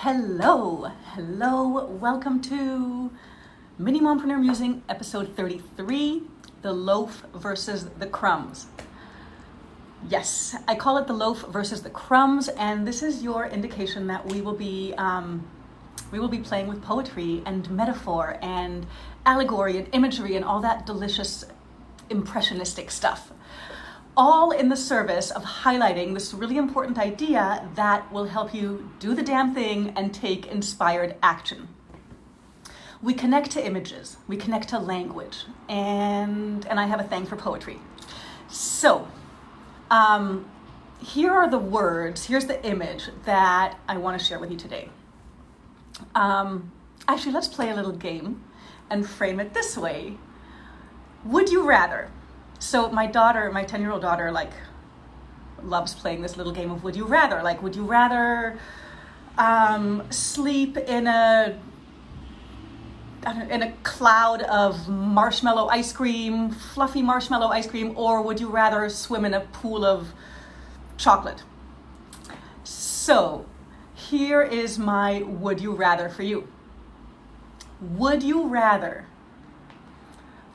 Hello, welcome to Mini Mompreneur Musing, episode 33, the loaf versus the crumbs. Yes, I call it the loaf versus the crumbs, and this is your indication that we will be playing with poetry and metaphor and allegory and imagery and all that delicious impressionistic stuff, all in the service of highlighting this really important idea that will help you do the damn thing and take inspired action. We connect to images, we connect to language, and I have a thing for poetry. So, here are the words, here's the image that I want to share with you today. Actually, let's play a little game and frame it this way. Would you rather? So my 10-year-old daughter, loves playing this little game of would you rather. Would you rather sleep in a cloud of marshmallow ice cream, fluffy marshmallow ice cream, or would you rather swim in a pool of chocolate? So here is my would you rather for you. Would you rather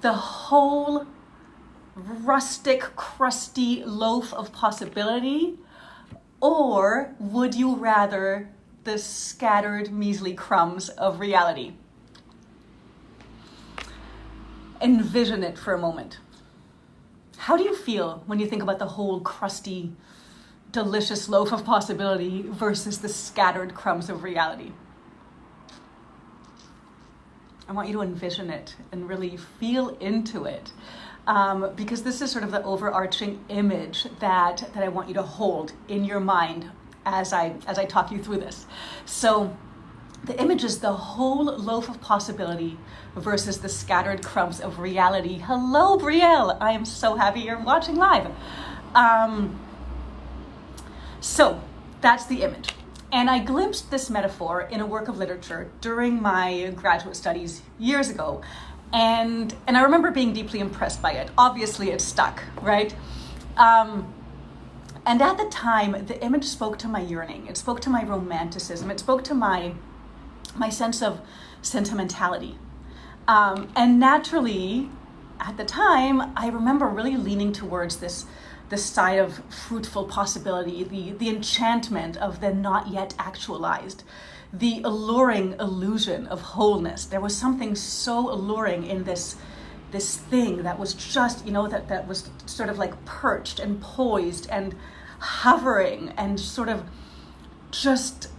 the whole rustic, crusty loaf of possibility, or would you rather the scattered, measly crumbs of reality? Envision it for a moment. How do you feel when you think about the whole crusty, delicious loaf of possibility versus the scattered crumbs of reality? I want you to envision it and really feel into it. Because this is sort of the overarching image that I want you to hold in your mind as I talk you through this. So the image is the whole loaf of possibility versus the scattered crumbs of reality. Hello, Brielle. I am so happy you're watching live. So that's the image. And I glimpsed this metaphor in a work of literature during my graduate studies years ago. And I remember being deeply impressed by it. Obviously, it stuck, right? And at the time, the image spoke to my yearning. It spoke to my romanticism. It spoke to my sense of sentimentality. And naturally, at the time, I remember really leaning towards this side of fruitful possibility, the enchantment of the not yet actualized, the alluring illusion of wholeness. There was something so alluring in this thing that was just, that was sort of like perched and poised and hovering and sort of just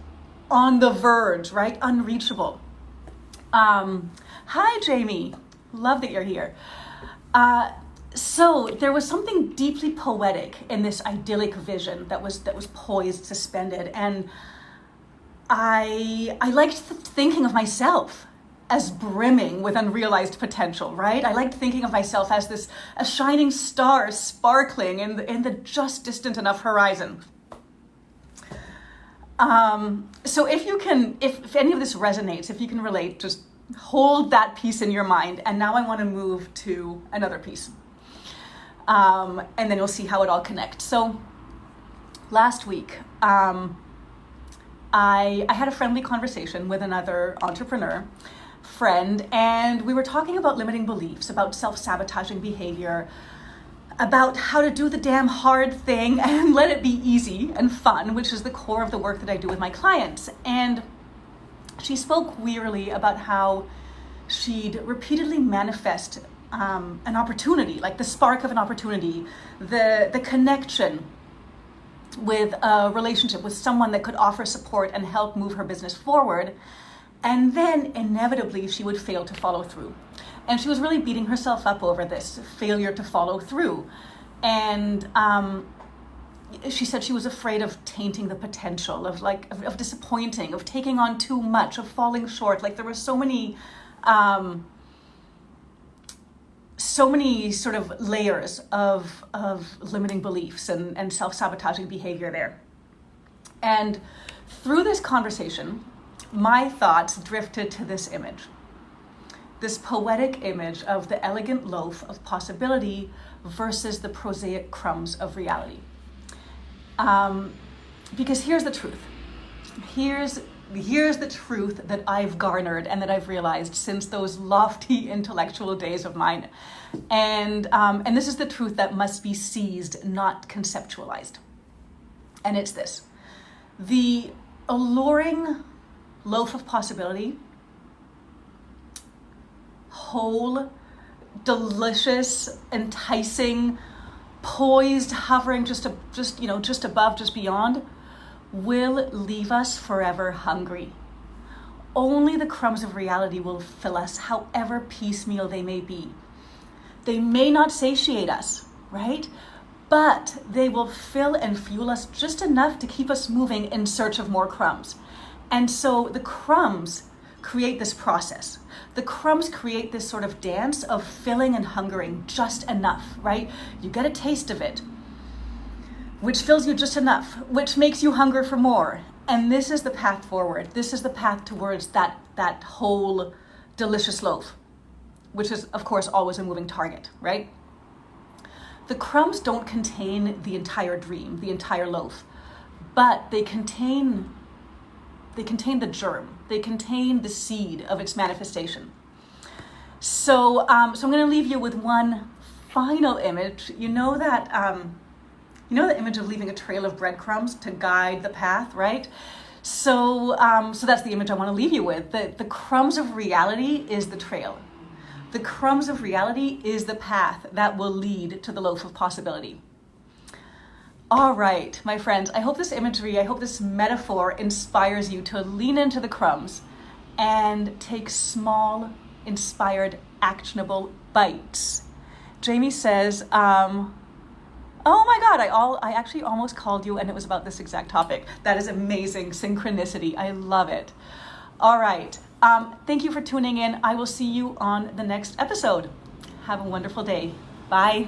on the verge, right? Unreachable. Hi, Jamie. Love that you're here. So there was something deeply poetic in this idyllic vision that was poised, suspended, and I liked thinking of myself as brimming with unrealized potential, right? I liked thinking of myself as a shining star sparkling in the just distant enough horizon. So if any of this resonates, if you can relate, just hold that piece in your mind. And now I want to move to another piece. And then you'll see how it all connects. So last week, I had a friendly conversation with another entrepreneur friend, and we were talking about limiting beliefs, about self-sabotaging behavior, about how to do the damn hard thing and let it be easy and fun, which is the core of the work that I do with my clients. And she spoke wearily about how she'd repeatedly manifest an opportunity, like the spark of an opportunity, the connection with a relationship with someone that could offer support and help move her business forward. And then inevitably she would fail to follow through. And she was really beating herself up over this failure to follow through. And she said she was afraid of tainting the potential, of disappointing, of taking on too much, of falling short. Like there were so many sort of layers of limiting beliefs and self-sabotaging behavior there. And through this conversation, my thoughts drifted to this image, this poetic image of the elegant loaf of possibility versus the prosaic crumbs of reality. Because here's the truth. Here's here's the truth that I've garnered and that I've realized since those lofty intellectual days of mine. And this is the truth that must be seized, not conceptualized. And it's this: the alluring loaf of possibility, whole, delicious, enticing, poised, hovering just above, just beyond, will leave us forever hungry. Only the crumbs of reality will fill us, however piecemeal they may be. They may not satiate us, right? But they will fill and fuel us just enough to keep us moving in search of more crumbs. And so the crumbs create this process. The crumbs create this sort of dance of filling and hungering just enough, right? You get a taste of it, which fills you just enough, which makes you hunger for more. And this is the path forward. This is the path towards that whole delicious loaf, which is, of course, always a moving target, right? The crumbs don't contain the entire dream, the entire loaf, but they contain the germ. They contain the seed of its manifestation. So I'm going to leave you with one final image. You know the image of leaving a trail of breadcrumbs to guide the path, right? So that's the image I want to leave you with. The crumbs of reality is the trail. The crumbs of reality is the path that will lead to the loaf of possibility. All right, my friends, I hope this imagery, I hope this metaphor inspires you to lean into the crumbs and take small, inspired, actionable bites. Jamie says, oh my God, I actually almost called you and it was about this exact topic. That is amazing synchronicity. I love it. All right. Thank you for tuning in. I will see you on the next episode. Have a wonderful day. Bye.